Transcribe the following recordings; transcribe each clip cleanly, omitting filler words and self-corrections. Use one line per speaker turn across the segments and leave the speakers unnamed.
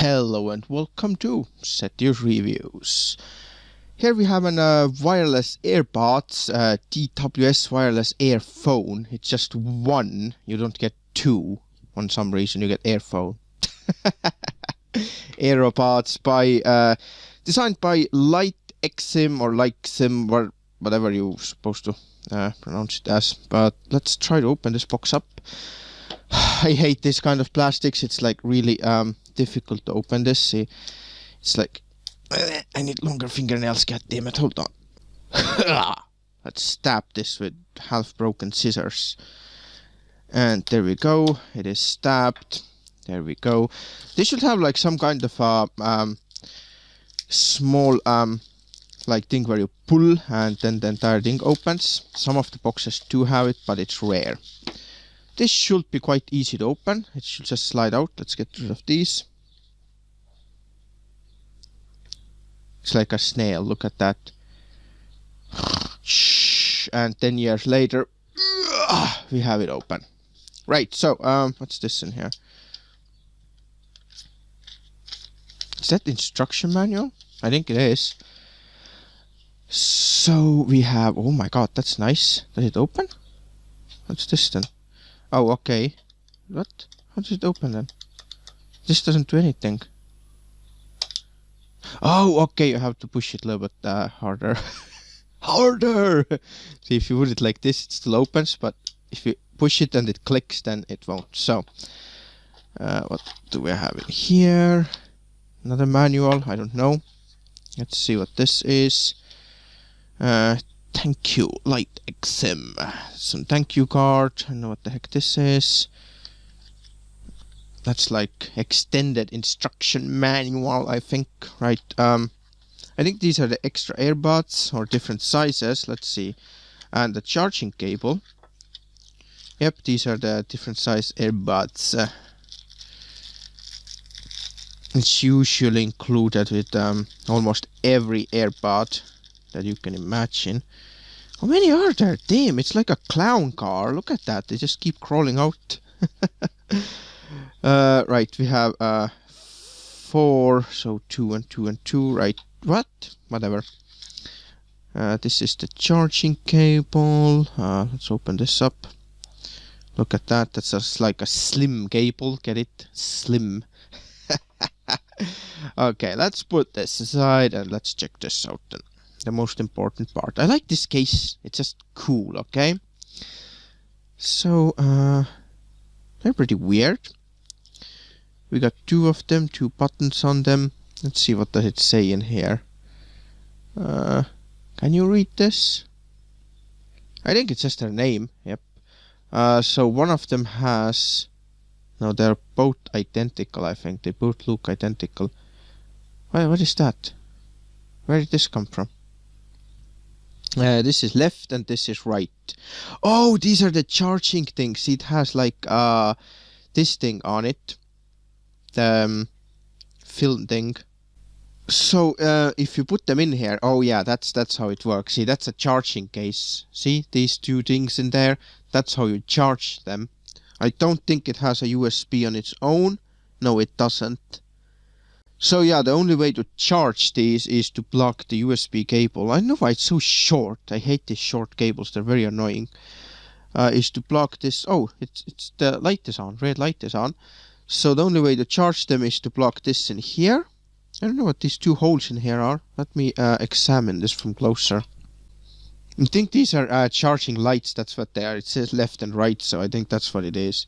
Hello and welcome to Sethioz Reviews. Here we have a wireless earbuds, TWS wireless earphone. It's just one, you don't get two. For some reason you get earphone. Aerobuds by designed by LITEXIM or LITEXIM or whatever you're supposed to pronounce it as. But let's try to open this box up. I hate this kind of plastics. It's like really difficult to open this. See, it's like I need longer fingernails. God damn it! Hold on. Let's stab this with half-broken scissors. And there we go. It is stabbed. There we go. This should have like some kind of small like thing where you pull and then the entire thing opens. Some of the boxes do have it, but it's rare. This should be quite easy to open. It should just slide out. Let's get rid of these. It's like a snail. Look at that. And 10 years later, we have it open. Right, so, what's this in here? Is that the instruction manual? I think it is. So, we have... Oh my god, that's nice. Does it open? What's this then? Oh, okay. What? How does it open then? This doesn't do anything. Oh, okay, you have to push it a little bit harder. Harder! See, if you put it like this, it still opens, but if you push it and it clicks, then it won't. So, what do we have in here? Another manual, I don't know. Let's see what this is. Thank you, LITEXIM. Some thank you card. I don't know what the heck this is. That's like extended instruction manual, I think. Right. I think these are the extra earbuds or different sizes. Let's see. And the charging cable. Yep, these are the different size earbuds. It's usually included with almost every earbud that you can imagine. How many are there? Damn, it's like a clown car. Look at that. They just keep crawling out. Right, we have 4, so 2 and 2 and 2. Right, what? Whatever. This is the charging cable. Let's open this up. Look at that. That's just like a slim cable. Get it? Slim. Okay, let's put this aside and let's check this out then. The most important part. I like this case. It's just cool, okay? So, they're pretty weird. We got 2 of them, 2 buttons on them. Let's see what does it say in here. Can you read this? I think it's just their name. Yep. So one of them has... No, they're both identical, I think. They both look identical. Wait, what is that? Where did this come from? This is left and this is right. Oh, these are the charging things. It has like this thing on it. The film thing. So if you put them in here, oh yeah, that's how it works. See, that's a charging case. See these 2 things in there? That's how you charge them. I don't think it has a USB on its own. No, it doesn't. So yeah, the only way to charge these is to plug the USB cable. I know why it's so short. I hate these short cables. They're very annoying. Is to plug this. Oh, it's the light is on. Red light is on. So the only way to charge them is to plug this in here. I don't know what these 2 holes in here are. Let me examine this from closer. I think these are charging lights. That's what they are. It says left and right, so I think that's what it is.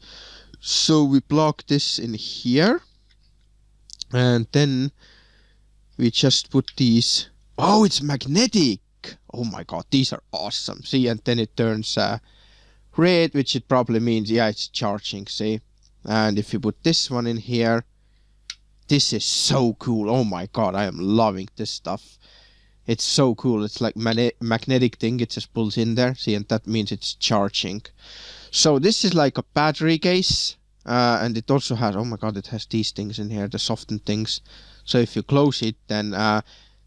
So we plug this in here. And then we just put these. Oh, it's magnetic. Oh my god, these are awesome. See, and then it turns red, which it probably means, yeah, it's charging, see. And if you put this one in here, this is so cool. Oh my god, I am loving this stuff. It's so cool. It's like magnetic thing. It just pulls in there. See, and that means it's charging. So this is like a battery case. And it also has, oh my god, it has these things in here, the softened things. So if you close it, then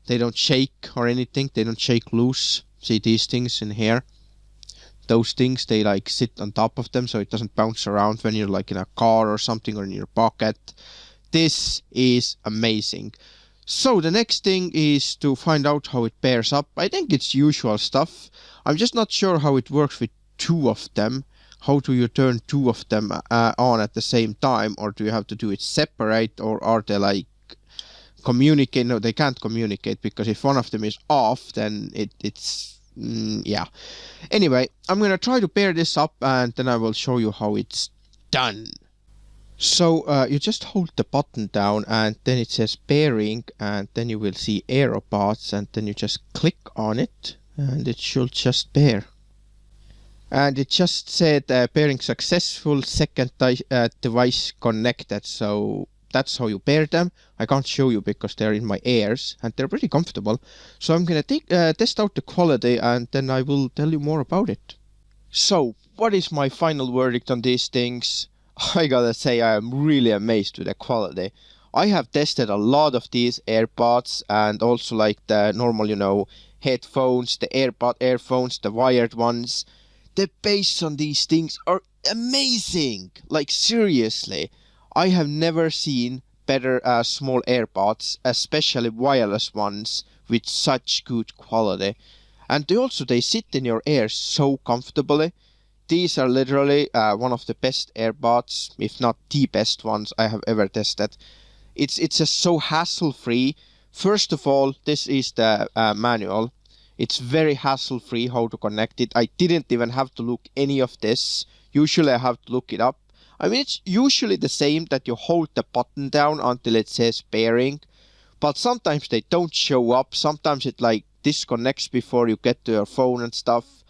they don't shake or anything. They don't shake loose. See these things in here? Those things, they like sit on top of them so it doesn't bounce around when you're like in a car or something or in your pocket. This is amazing. So the next thing is to find out how it pairs up. I think it's usual stuff. I'm just not sure how it works with two of them. How do you turn two of them on at the same time, or do you have to do it separate, or are they like communicate? No, they can't communicate, because if one of them is off, then it's yeah. Anyway, I'm gonna try to pair this up, and then I will show you how it's done. So you just hold the button down, and then it says pairing, and then you will see AEROBUDS, and then you just click on it, and it should just pair. And it just said pairing successful, second device connected. So that's how you pair them. I can't show you because they're in my ears and they're pretty comfortable. So I'm gonna test out the quality, and then I will tell you more about it. So what is my final verdict on these things? I gotta say, I am really amazed with the quality. I have tested a lot of these AirPods, and also like the normal, headphones, the Earbud Earphones, the wired ones. The bass on these things are amazing. Like seriously, I have never seen better small AirPods, especially wireless ones, with such good quality. And they sit in your ears so comfortably. These are literally one of the best AirPods, if not the best ones I have ever tested. It's just so hassle-free. First of all, this is the manual. It's very hassle-free how to connect it. I didn't even have to look any of this. Usually I have to look it up. I mean, it's usually the same, that you hold the button down until it says pairing. But sometimes they don't show up. Sometimes it like disconnects before you get to your phone and stuff.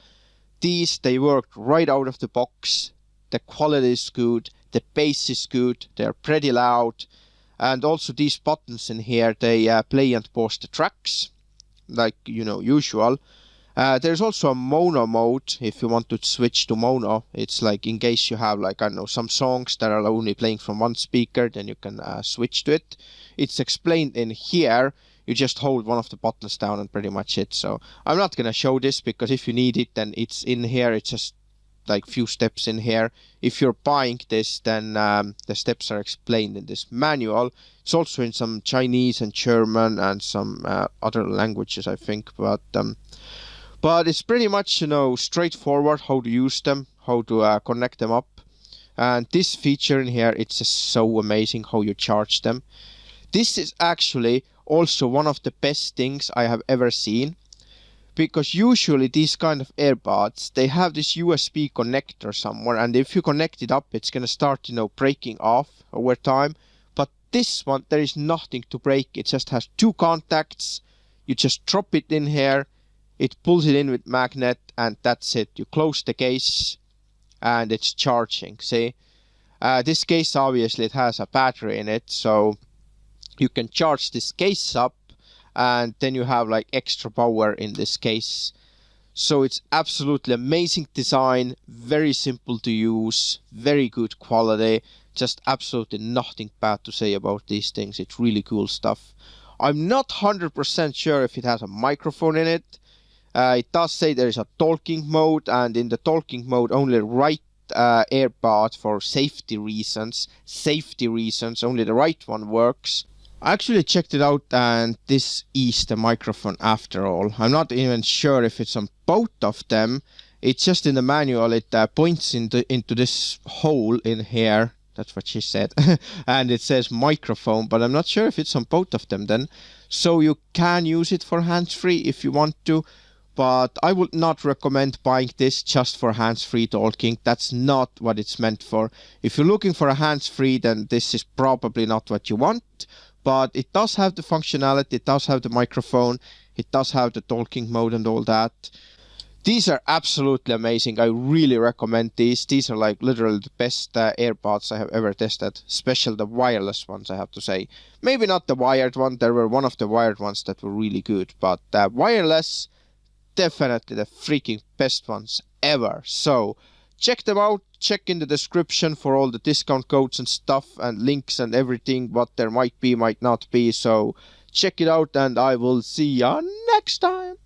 These, they worked right out of the box. The quality is good. The bass is good. They're pretty loud. And also these buttons in here, they play and pause the tracks, like usual. There's also a mono mode if you want to switch to mono. It's like in case you have like, I don't know, some songs that are only playing from one speaker, then you can switch to it. It's explained in here. You just hold one of the buttons down and pretty much it. So I'm not gonna show this, because if you need it, then it's in here. It's just like few steps in here. If you're buying this, then the steps are explained in this manual. It's also in some Chinese and German and some other languages, I think. But it's pretty much straightforward how to use them, how to connect them up. And this feature in here, it's just so amazing how you charge them. This is actually also one of the best things I have ever seen, because usually these kind of AirPods, they have this USB connector somewhere, and if you connect it up, it's gonna start breaking off over time. But this one, there is nothing to break. It just has two contacts. You just drop it in here, it pulls it in with magnet, and that's it. You close the case and it's charging. See, this case, obviously it has a battery in it, so you can charge this case up, and then you have like extra power in this case. So it's absolutely amazing design, very simple to use, very good quality, just absolutely nothing bad to say about these things. It's really cool stuff. I'm not 100% sure if it has a microphone in it. It does say there is a talking mode, and in the talking mode only right AirPod for safety reasons, only the right one works. I actually checked it out, and this is the microphone after all. I'm not even sure if it's on both of them. It's just in the manual, it points into this hole in here. That's what she said. And it says microphone, but I'm not sure if it's on both of them then. So you can use it for hands-free if you want to, but I would not recommend buying this just for hands-free talking. That's not what it's meant for. If you're looking for a hands-free, then this is probably not what you want. But it does have the functionality, it does have the microphone, it does have the talking mode and all that. These are absolutely amazing. I really recommend these. These are like literally the best AirPods I have ever tested, especially the wireless ones, I have to say. Maybe not the wired one, there were one of the wired ones that were really good, but wireless, definitely the freaking best ones ever. So check them out. Check in the description for all the discount codes and stuff and links and everything, what there might be, might not be. So check it out, and I will see ya next time.